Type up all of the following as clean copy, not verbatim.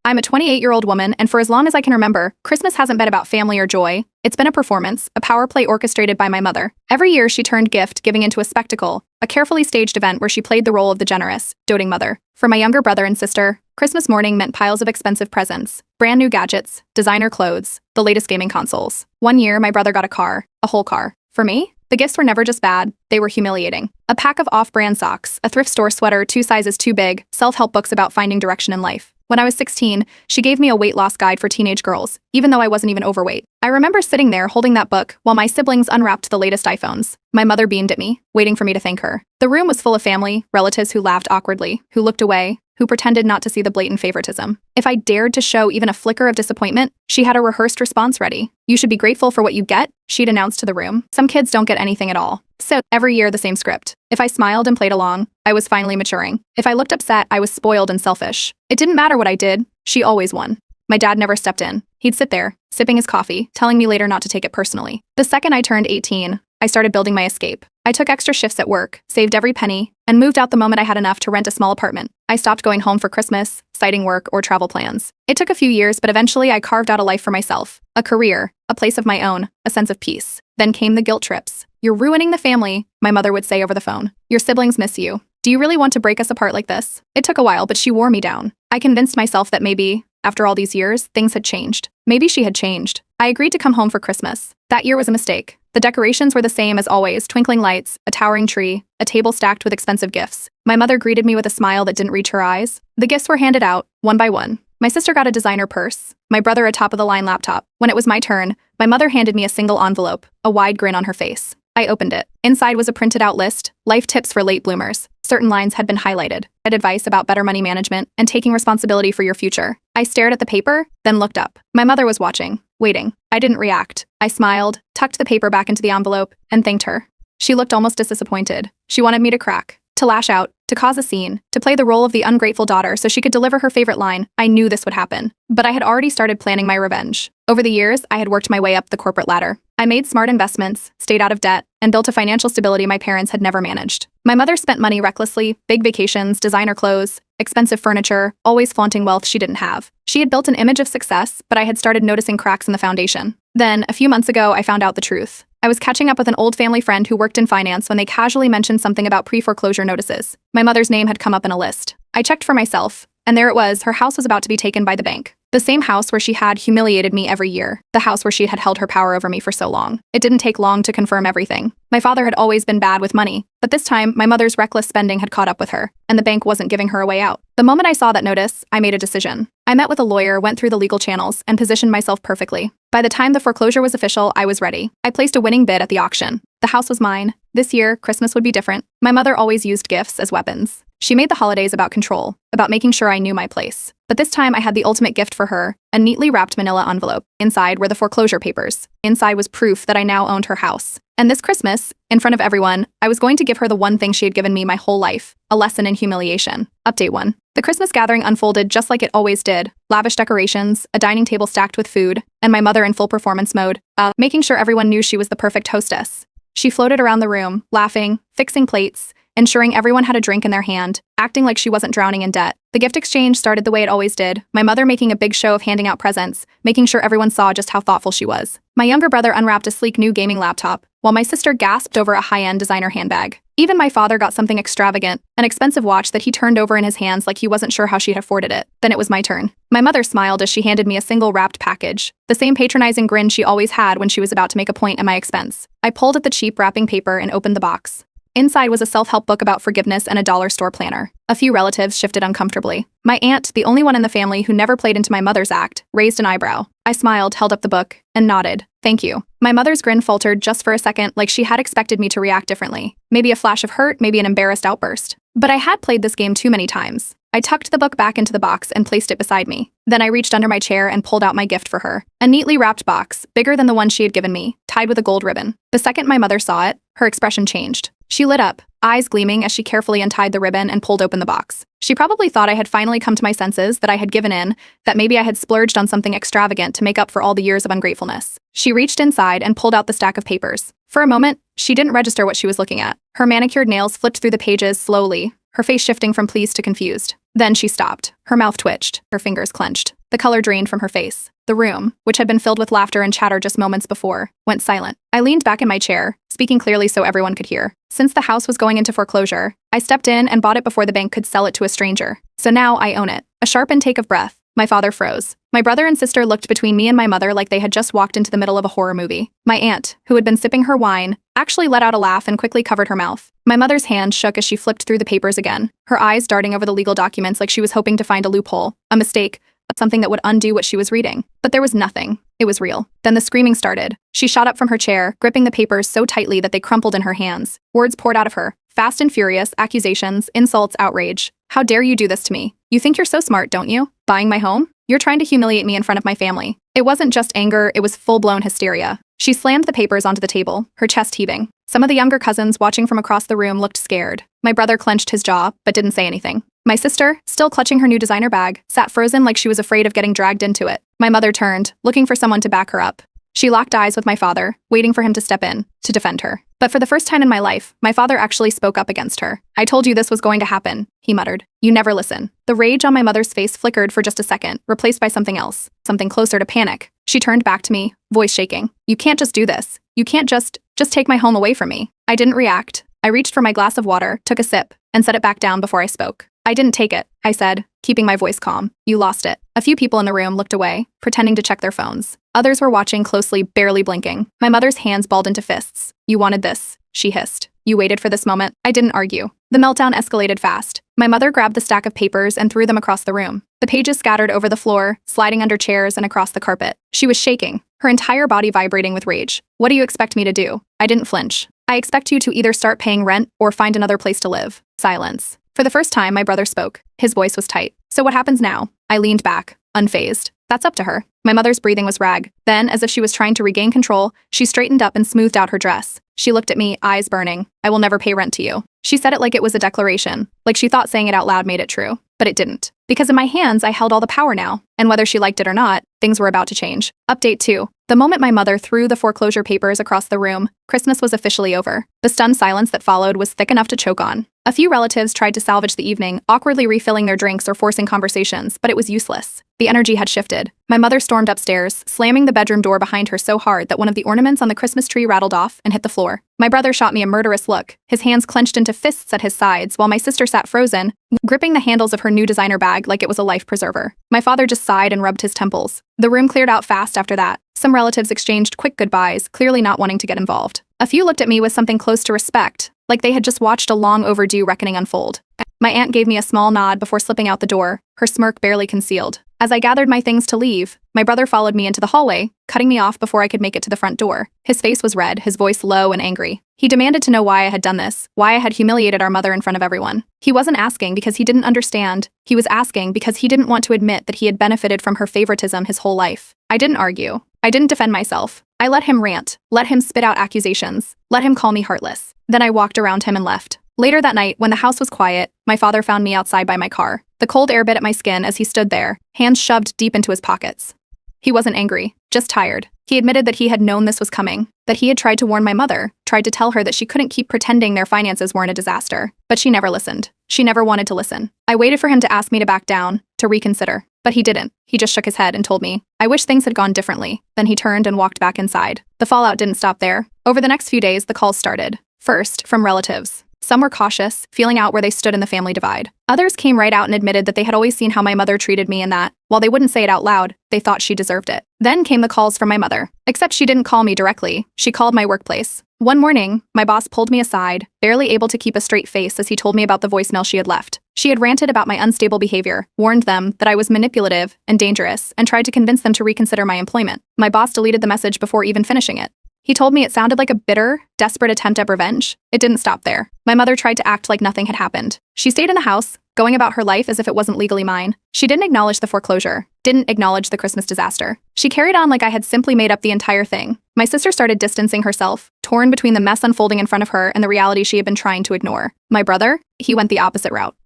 I'm a 28-year-old woman, and for as long as I can remember, Christmas hasn't been about family or joy. It's been a performance, a power play orchestrated by my mother. Every year, she turned gift-giving into a spectacle, a carefully staged event where she played the role of the generous, doting mother. For my younger brother and sister, Christmas morning meant piles of expensive presents, brand new gadgets, designer clothes, the latest gaming consoles. One year, my brother got a car, a whole car. For me, the gifts were never just bad, they were humiliating. A pack of off-brand socks, a thrift store sweater 2 sizes too big, self-help books about finding direction in life. When I was 16, she gave me a weight loss guide for teenage girls, even though I wasn't even overweight. I remember sitting there holding that book while my siblings unwrapped the latest iPhones. My mother beamed at me, waiting for me to thank her. The room was full of family, relatives who laughed awkwardly, who looked away, who pretended not to see the blatant favoritism. If I dared to show even a flicker of disappointment, she had a rehearsed response ready. "You should be grateful for what you get," she'd announced to the room. Some kids don't get anything at all. So, every year the same script. If I smiled and played along, I was finally maturing. If I looked upset, I was spoiled and selfish. It didn't matter what I did, she always won. My dad never stepped in. He'd sit there, sipping his coffee, telling me later not to take it personally. The second I turned 18, I started building my escape. I took extra shifts at work, saved every penny, and moved out the moment I had enough to rent a small apartment. I stopped going home for Christmas, citing work, or travel plans. It took a few years, but eventually I carved out a life for myself. A career, a place of my own, a sense of peace. Then came the guilt trips. "You're ruining the family," my mother would say over the phone. "Your siblings miss you. Do you really want to break us apart like this?" It took a while, but she wore me down. I convinced myself that maybe, after all these years, things had changed. Maybe she had changed. I agreed to come home for Christmas. That year was a mistake. The decorations were the same as always, twinkling lights, a towering tree, a table stacked with expensive gifts. My mother greeted me with a smile that didn't reach her eyes. The gifts were handed out, one by one. My sister got a designer purse, my brother a top-of-the-line laptop. When it was my turn, my mother handed me a single envelope, a wide grin on her face. I opened it. Inside was a printed-out list, life tips for late bloomers. Certain lines had been highlighted, advice about better money management and taking responsibility for your future. I stared at the paper, then looked up. My mother was watching, waiting. I didn't react. I smiled, tucked the paper back into the envelope, and thanked her. She looked almost disappointed. She wanted me to crack, to lash out, to cause a scene, to play the role of the ungrateful daughter so she could deliver her favorite line. I knew this would happen, but I had already started planning my revenge. Over the years, I had worked my way up the corporate ladder. I made smart investments, stayed out of debt, and built a financial stability my parents had never managed. My mother spent money recklessly, big vacations, designer clothes, expensive furniture, always flaunting wealth she didn't have. She had built an image of success, but I had started noticing cracks in the foundation. Then, a few months ago, I found out the truth. I was catching up with an old family friend who worked in finance when they casually mentioned something about pre-foreclosure notices. My mother's name had come up in a list. I checked for myself, and there it was, her house was about to be taken by the bank. The same house where she had humiliated me every year. The house where she had held her power over me for so long. It didn't take long to confirm everything. My father had always been bad with money, but this time, my mother's reckless spending had caught up with her, and the bank wasn't giving her a way out. The moment I saw that notice, I made a decision. I met with a lawyer, went through the legal channels, and positioned myself perfectly. By the time the foreclosure was official, I was ready. I placed a winning bid at the auction. The house was mine. This year, Christmas would be different. My mother always used gifts as weapons. She made the holidays about control, about making sure I knew my place. But this time I had the ultimate gift for her, a neatly wrapped manila envelope. Inside were the foreclosure papers. Inside was proof that I now owned her house. And this Christmas, in front of everyone, I was going to give her the one thing she had given me my whole life, a lesson in humiliation. Update 1. The Christmas gathering unfolded just like it always did. Lavish decorations, a dining table stacked with food, and my mother in full performance mode, making sure everyone knew she was the perfect hostess. She floated around the room, laughing, fixing plates, ensuring everyone had a drink in their hand, acting like she wasn't drowning in debt. The gift exchange started the way it always did, my mother making a big show of handing out presents, making sure everyone saw just how thoughtful she was. My younger brother unwrapped a sleek new gaming laptop, while my sister gasped over a high-end designer handbag. Even my father got something extravagant, an expensive watch that he turned over in his hands like he wasn't sure how she'd afforded it. Then it was my turn. My mother smiled as she handed me a single wrapped package, the same patronizing grin she always had when she was about to make a point at my expense. I pulled at the cheap wrapping paper and opened the box. Inside was a self-help book about forgiveness and a dollar store planner. A few relatives shifted uncomfortably. My aunt, the only one in the family who never played into my mother's act, raised an eyebrow. I smiled, held up the book, and nodded. Thank you. My mother's grin faltered just for a second, like she had expected me to react differently. Maybe a flash of hurt, maybe an embarrassed outburst. But I had played this game too many times. I tucked the book back into the box and placed it beside me. Then I reached under my chair and pulled out my gift for her. A neatly wrapped box, bigger than the one she had given me, tied with a gold ribbon. The second my mother saw it, her expression changed. She lit up, eyes gleaming as she carefully untied the ribbon and pulled open the box. She probably thought I had finally come to my senses, that I had given in, that maybe I had splurged on something extravagant to make up for all the years of ungratefulness. She reached inside and pulled out the stack of papers. For a moment, she didn't register what she was looking at. Her manicured nails flipped through the pages slowly, her face shifting from pleased to confused. Then she stopped. Her mouth twitched, her fingers clenched. The color drained from her face. The room, which had been filled with laughter and chatter just moments before, went silent. I leaned back in my chair, speaking clearly so everyone could hear. Since the house was going into foreclosure, I stepped in and bought it before the bank could sell it to a stranger. So now I own it. A sharp intake of breath. My father froze. My brother and sister looked between me and my mother like they had just walked into the middle of a horror movie. My aunt, who had been sipping her wine, actually let out a laugh and quickly covered her mouth. My mother's hand shook as she flipped through the papers again, her eyes darting over the legal documents like she was hoping to find a loophole, a mistake, something that would undo what she was reading. But there was nothing. It was real. Then the screaming started. She shot up from her chair, gripping the papers so tightly that they crumpled in her hands. Words poured out of her. Fast and furious, accusations, insults, outrage. How dare you do this to me? You think you're so smart, don't you? Buying my home? You're trying to humiliate me in front of my family. It wasn't just anger, it was full-blown hysteria. She slammed the papers onto the table, her chest heaving. Some of the younger cousins watching from across the room looked scared. My brother clenched his jaw, but didn't say anything. My sister, still clutching her new designer bag, sat frozen like she was afraid of getting dragged into it. My mother turned, looking for someone to back her up. She locked eyes with my father, waiting for him to step in, to defend her. But for the first time in my life, my father actually spoke up against her. I told you this was going to happen, he muttered. You never listen. The rage on my mother's face flickered for just a second, replaced by something else, something closer to panic. She turned back to me, voice shaking. You can't just do this. You can't just take my home away from me. I didn't react. I reached for my glass of water, took a sip, and set it back down before I spoke. I didn't take it, I said, keeping my voice calm. You lost it. A few people in the room looked away, pretending to check their phones. Others were watching closely, barely blinking. My mother's hands balled into fists. You wanted this, she hissed. You waited for this moment. I didn't argue. The meltdown escalated fast. My mother grabbed the stack of papers and threw them across the room. The pages scattered over the floor, sliding under chairs and across the carpet. She was shaking, her entire body vibrating with rage. What do you expect me to do? I didn't flinch. I expect you to either start paying rent or find another place to live. Silence. For the first time, my brother spoke. His voice was tight. So what happens now? I leaned back, unfazed. That's up to her. My mother's breathing was rag. Then, as if she was trying to regain control, she straightened up and smoothed out her dress. She looked at me, eyes burning. I will never pay rent to you. She said it like it was a declaration, like she thought saying it out loud made it true. But it didn't. Because in my hands, I held all the power now. And whether she liked it or not, things were about to change. Update 2. The moment my mother threw the foreclosure papers across the room, Christmas was officially over. The stunned silence that followed was thick enough to choke on. A few relatives tried to salvage the evening, awkwardly refilling their drinks or forcing conversations, but it was useless. The energy had shifted. My mother stormed upstairs, slamming the bedroom door behind her so hard that one of the ornaments on the Christmas tree rattled off and hit the floor. My brother shot me a murderous look, his hands clenched into fists at his sides, while my sister sat frozen, gripping the handles of her new designer bag like it was a life preserver. My father just sighed and rubbed his temples. The room cleared out fast after that. Some relatives exchanged quick goodbyes, clearly not wanting to get involved. A few looked at me with something close to respect, like they had just watched a long overdue reckoning unfold. My aunt gave me a small nod before slipping out the door, her smirk barely concealed. As I gathered my things to leave, my brother followed me into the hallway, cutting me off before I could make it to the front door. His face was red, his voice low and angry. He demanded to know why I had done this, why I had humiliated our mother in front of everyone. He wasn't asking because he didn't understand. He was asking because he didn't want to admit that he had benefited from her favoritism his whole life. I didn't argue. I didn't defend myself. I let him rant, let him spit out accusations, let him call me heartless. Then I walked around him and left. Later that night, when the house was quiet, my father found me outside by my car. The cold air bit at my skin as he stood there, hands shoved deep into his pockets. He wasn't angry, just tired. He admitted that he had known this was coming, that he had tried to warn my mother, tried to tell her that she couldn't keep pretending their finances weren't a disaster. But she never listened. She never wanted to listen. I waited for him to ask me to back down, to reconsider. But he didn't. He just shook his head and told me, I wish things had gone differently. Then he turned and walked back inside. The fallout didn't stop there. Over the next few days, the calls started. First, from relatives. Some were cautious, feeling out where they stood in the family divide. Others came right out and admitted that they had always seen how my mother treated me and that, while they wouldn't say it out loud, they thought she deserved it. Then came the calls from my mother. Except she didn't call me directly. She called my workplace. One morning, my boss pulled me aside, barely able to keep a straight face as he told me about the voicemail she had left. She had ranted about my unstable behavior, warned them that I was manipulative and dangerous, and tried to convince them to reconsider my employment. My boss deleted the message before even finishing it. He told me it sounded like a bitter, desperate attempt at revenge. It didn't stop there. My mother tried to act like nothing had happened. She stayed in the house, going about her life as if it wasn't legally mine. She didn't acknowledge the foreclosure, didn't acknowledge the Christmas disaster. She carried on like I had simply made up the entire thing. My sister started distancing herself, torn between the mess unfolding in front of her and the reality she had been trying to ignore. My brother? He went the opposite route.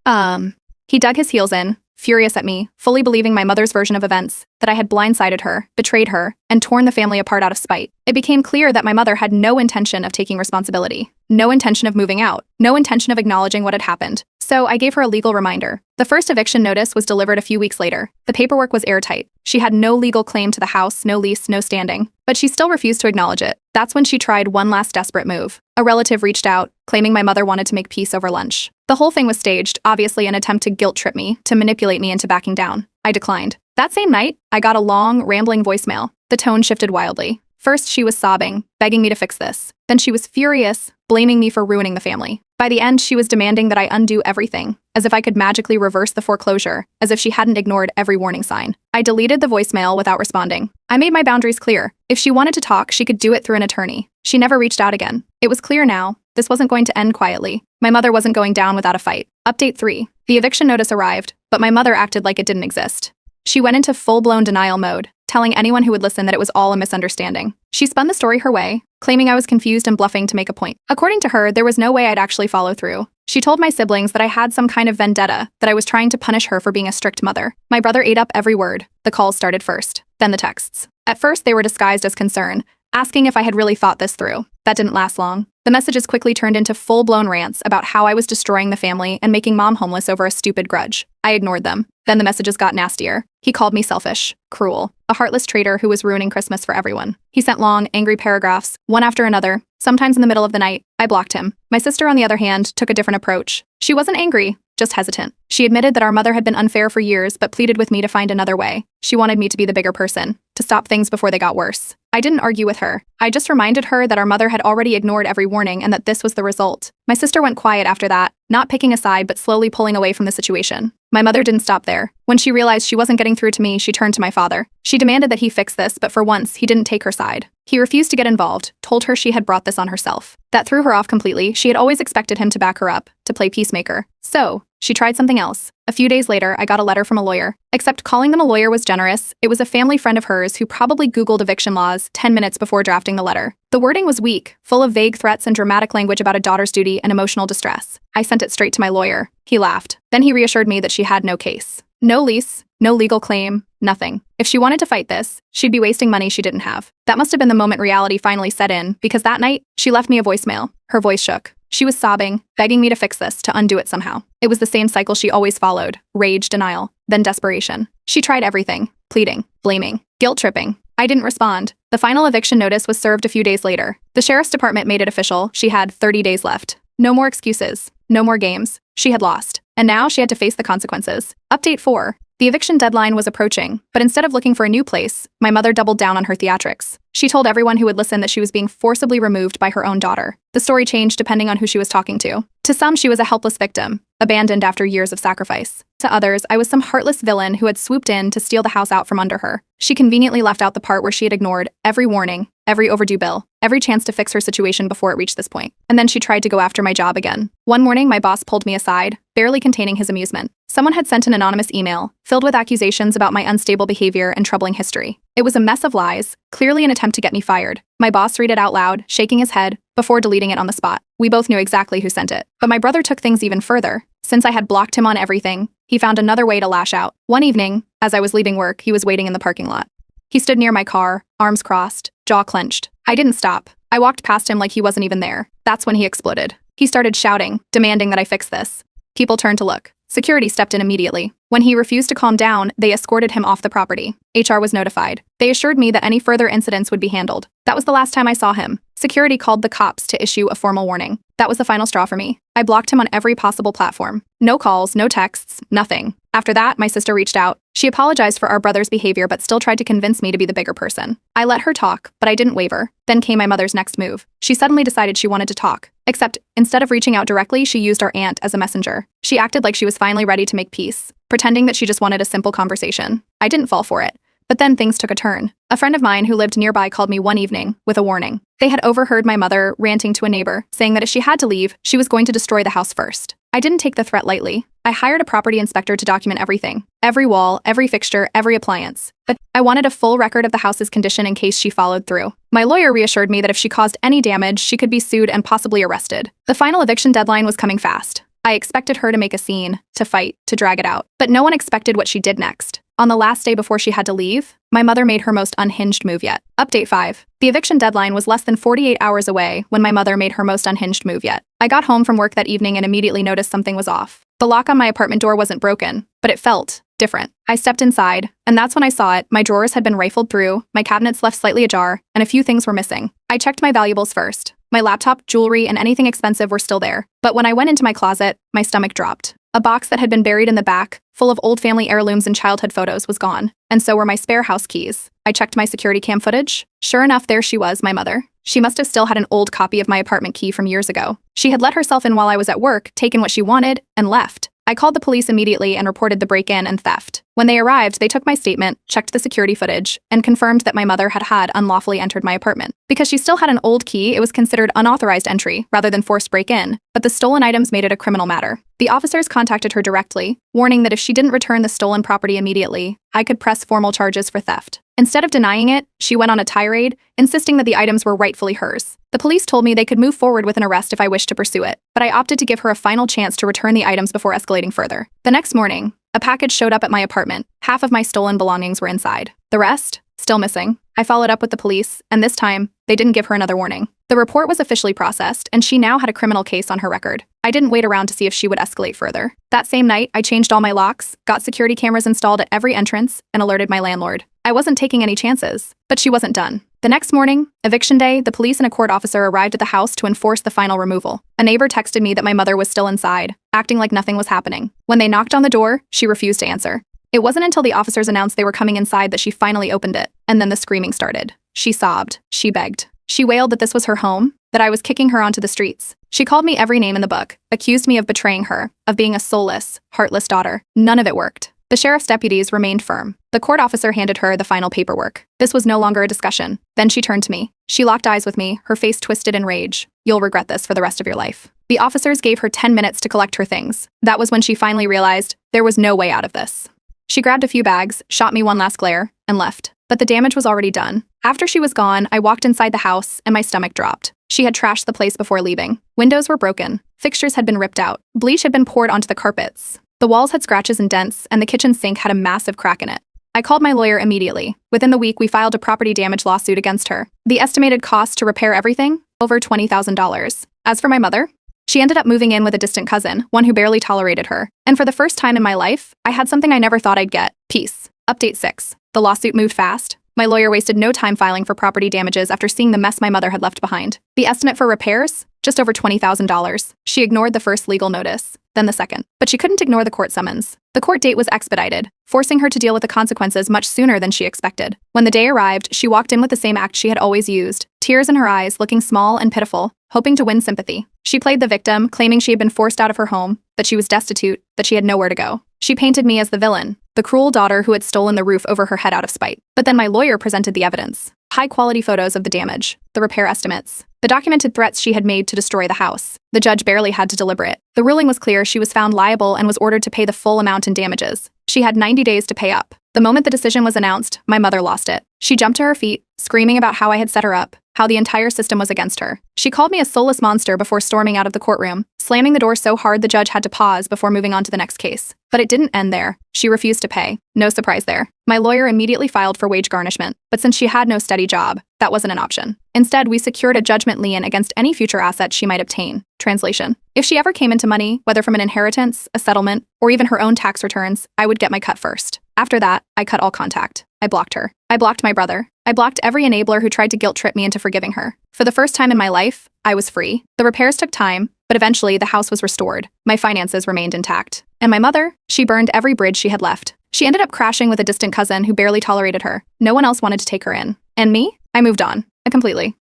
He dug his heels in, furious at me, fully believing my mother's version of events, that I had blindsided her, betrayed her, and torn the family apart out of spite. It became clear that my mother had no intention of taking responsibility, no intention of moving out, no intention of acknowledging what had happened. So I gave her a legal reminder. The first eviction notice was delivered a few weeks later. The paperwork was airtight. She had no legal claim to the house, no lease, no standing. But she still refused to acknowledge it. That's when she tried one last desperate move. A relative reached out, claiming my mother wanted to make peace over lunch. The whole thing was staged, obviously an attempt to guilt trip me, to manipulate me into backing down. I declined. That same night, I got a long, rambling voicemail. The tone shifted wildly. First, she was sobbing, begging me to fix this. Then she was furious, blaming me for ruining the family. By the end, she was demanding that I undo everything, as if I could magically reverse the foreclosure, as if she hadn't ignored every warning sign. I deleted the voicemail without responding. I made my boundaries clear. If she wanted to talk, she could do it through an attorney. She never reached out again. It was clear now, this wasn't going to end quietly. My mother wasn't going down without a fight. Update 3. The eviction notice arrived, but my mother acted like it didn't exist. She went into full-blown denial mode, telling anyone who would listen that it was all a misunderstanding. She spun the story her way, claiming I was confused and bluffing to make a point. According to her, there was no way I'd actually follow through. She told my siblings that I had some kind of vendetta, that I was trying to punish her for being a strict mother. My brother ate up every word. The calls started first, then the texts. At first, they were disguised as concern, asking if I had really thought this through. That didn't last long. The messages quickly turned into full-blown rants about how I was destroying the family and making mom homeless over a stupid grudge. I ignored them. Then the messages got nastier. He called me selfish, cruel, a heartless traitor who was ruining Christmas for everyone. He sent long, angry paragraphs, one after another, sometimes in the middle of the night. I blocked him. My sister, on the other hand, took a different approach. She wasn't angry, just hesitant. She admitted that our mother had been unfair for years, but pleaded with me to find another way. She wanted me to be the bigger person, to stop things before they got worse. I didn't argue with her. I just reminded her that our mother had already ignored every warning and that this was the result. My sister went quiet after that, not picking a side but slowly pulling away from the situation. My mother didn't stop there. When she realized she wasn't getting through to me, she turned to my father. She demanded that he fix this, but for once, he didn't take her side. He refused to get involved, told her she had brought this on herself. That threw her off completely. She had always expected him to back her up, to play peacemaker. So, she tried something else. A few days later, I got a letter from a lawyer. Except calling them a lawyer was generous. It was a family friend of hers who probably Googled eviction laws 10 minutes before drafting the letter. The wording was weak, full of vague threats and dramatic language about a daughter's duty and emotional distress. I sent it straight to my lawyer. He laughed. Then he reassured me that she had no case. No lease, no legal claim, nothing. If she wanted to fight this, she'd be wasting money she didn't have. That must have been the moment reality finally set in, because that night, she left me a voicemail. Her voice shook. She was sobbing, begging me to fix this, to undo it somehow. It was the same cycle she always followed: rage, denial, then desperation. She tried everything: pleading, blaming, guilt-tripping. I didn't respond. The final eviction notice was served a few days later. The sheriff's department made it official. She had 30 days left. No more excuses. No more games. She had lost. And now she had to face the consequences. Update 4. The eviction deadline was approaching, but instead of looking for a new place, my mother doubled down on her theatrics. She told everyone who would listen that she was being forcibly removed by her own daughter. The story changed depending on who she was talking to. To some, she was a helpless victim, abandoned after years of sacrifice. To others, I was some heartless villain who had swooped in to steal the house out from under her. She conveniently left out the part where she had ignored every warning, every overdue bill, every chance to fix her situation before it reached this point. And then she tried to go after my job again. One morning, my boss pulled me aside, barely containing his amusement. Someone had sent an anonymous email, filled with accusations about my unstable behavior and troubling history. It was a mess of lies, clearly an attempt to get me fired. My boss read it out loud, shaking his head, before deleting it on the spot. We both knew exactly who sent it. But my brother took things even further. Since I had blocked him on everything, he found another way to lash out. One evening, as I was leaving work, he was waiting in the parking lot. He stood near my car, arms crossed, jaw clenched. I didn't stop. I walked past him like he wasn't even there. That's when he exploded. He started shouting, demanding that I fix this. People turned to look. Security stepped in immediately. When he refused to calm down, they escorted him off the property. HR was notified. They assured me that any further incidents would be handled. That was the last time I saw him. Security called the cops to issue a formal warning. That was the final straw for me. I blocked him on every possible platform. No calls, no texts, nothing. After that, my sister reached out. She apologized for our brother's behavior but still tried to convince me to be the bigger person. I let her talk, but I didn't waver. Then came my mother's next move. She suddenly decided she wanted to talk. Except, instead of reaching out directly, she used our aunt as a messenger. She acted like she was finally ready to make peace, pretending that she just wanted a simple conversation. I didn't fall for it. But then things took a turn. A friend of mine who lived nearby called me one evening with a warning. They had overheard my mother ranting to a neighbor, saying that if she had to leave, she was going to destroy the house first. I didn't take the threat lightly. I hired a property inspector to document everything. Every wall, every fixture, every appliance. But I wanted a full record of the house's condition in case she followed through. My lawyer reassured me that if she caused any damage, she could be sued and possibly arrested. The final eviction deadline was coming fast. I expected her to make a scene, to fight, to drag it out. But no one expected what she did next. On the last day before she had to leave, my mother made her most unhinged move yet. Update 5. The eviction deadline was less than 48 hours away when my mother made her most unhinged move yet. I got home from work that evening and immediately noticed something was off. The lock on my apartment door wasn't broken, but it felt different. I stepped inside, and that's when I saw it. My drawers had been rifled through, my cabinets left slightly ajar, and a few things were missing. I checked my valuables first. My laptop, jewelry, and anything expensive were still there. But when I went into my closet, my stomach dropped. A box that had been buried in the back, full of old family heirlooms and childhood photos, was gone. And so were my spare house keys. I checked my security cam footage. Sure enough, there she was, my mother. She must have still had an old copy of my apartment key from years ago. She had let herself in while I was at work, taken what she wanted, and left. I called the police immediately and reported the break-in and theft. When they arrived, they took my statement, checked the security footage, and confirmed that my mother had unlawfully entered my apartment. Because she still had an old key, it was considered unauthorized entry rather than forced break-in, but the stolen items made it a criminal matter. The officers contacted her directly, warning that if she didn't return the stolen property immediately, I could press formal charges for theft. Instead of denying it, she went on a tirade, insisting that the items were rightfully hers. The police told me they could move forward with an arrest if I wished to pursue it, but I opted to give her a final chance to return the items before escalating further. The next morning, a package showed up at my apartment. Half of my stolen belongings were inside. The rest, still missing. I followed up with the police, and this time, they didn't give her another warning. The report was officially processed, and she now had a criminal case on her record. I didn't wait around to see if she would escalate further. That same night, I changed all my locks, got security cameras installed at every entrance, and alerted my landlord. I wasn't taking any chances, but she wasn't done. The next morning, eviction day, the police and a court officer arrived at the house to enforce the final removal. A neighbor texted me that my mother was still inside, acting like nothing was happening. When they knocked on the door, she refused to answer. It wasn't until the officers announced they were coming inside that she finally opened it, and then the screaming started. She sobbed. She begged. She wailed that this was her home, that I was kicking her onto the streets. She called me every name in the book, accused me of betraying her, of being a soulless, heartless daughter. None of it worked. The sheriff's deputies remained firm. The court officer handed her the final paperwork. This was no longer a discussion. Then she turned to me. She locked eyes with me, her face twisted in rage. "You'll regret this for the rest of your life." The officers gave her 10 minutes to collect her things. That was when she finally realized there was no way out of this. She grabbed a few bags, shot me one last glare, and left. But the damage was already done. After she was gone, I walked inside the house, and my stomach dropped. She had trashed the place before leaving. Windows were broken. Fixtures had been ripped out. Bleach had been poured onto the carpets. The walls had scratches and dents, and the kitchen sink had a massive crack in it. I called my lawyer immediately. Within the week, we filed a property damage lawsuit against her. The estimated cost to repair everything? Over $20,000. As for my mother, she ended up moving in with a distant cousin, one who barely tolerated her. And for the first time in my life, I had something I never thought I'd get: peace. Update 6. The lawsuit moved fast. My lawyer wasted no time filing for property damages after seeing the mess my mother had left behind. The estimate for repairs? Just over $20,000. She ignored the first legal notice, then the second. But she couldn't ignore the court summons. The court date was expedited, forcing her to deal with the consequences much sooner than she expected. When the day arrived, she walked in with the same act she had always used, tears in her eyes, looking small and pitiful, hoping to win sympathy. She played the victim, claiming she had been forced out of her home, that she was destitute, that she had nowhere to go. She painted me as the villain, the cruel daughter who had stolen the roof over her head out of spite. But then my lawyer presented the evidence. High-quality photos of the damage, the repair estimates, the documented threats she had made to destroy the house. The judge barely had to deliberate. The ruling was clear. She was found liable and was ordered to pay the full amount in damages. She had 90 days to pay up. The moment the decision was announced, my mother lost it. She jumped to her feet, screaming about how I had set her up, how the entire system was against her. She called me a soulless monster before storming out of the courtroom, slamming the door so hard the judge had to pause before moving on to the next case. But it didn't end there. She refused to pay. No surprise there. My lawyer immediately filed for wage garnishment, but since she had no steady job, that wasn't an option. Instead, we secured a judgment lien against any future assets she might obtain. Translation: if she ever came into money, whether from an inheritance, a settlement, or even her own tax returns, I would get my cut first. After that, I cut all contact. I blocked her. I blocked my brother. I blocked every enabler who tried to guilt-trip me into forgiving her. For the first time in my life, I was free. The repairs took time, but eventually the house was restored. My finances remained intact. And my mother? She burned every bridge she had left. She ended up crashing with a distant cousin who barely tolerated her. No one else wanted to take her in. And me? I moved on. Completely.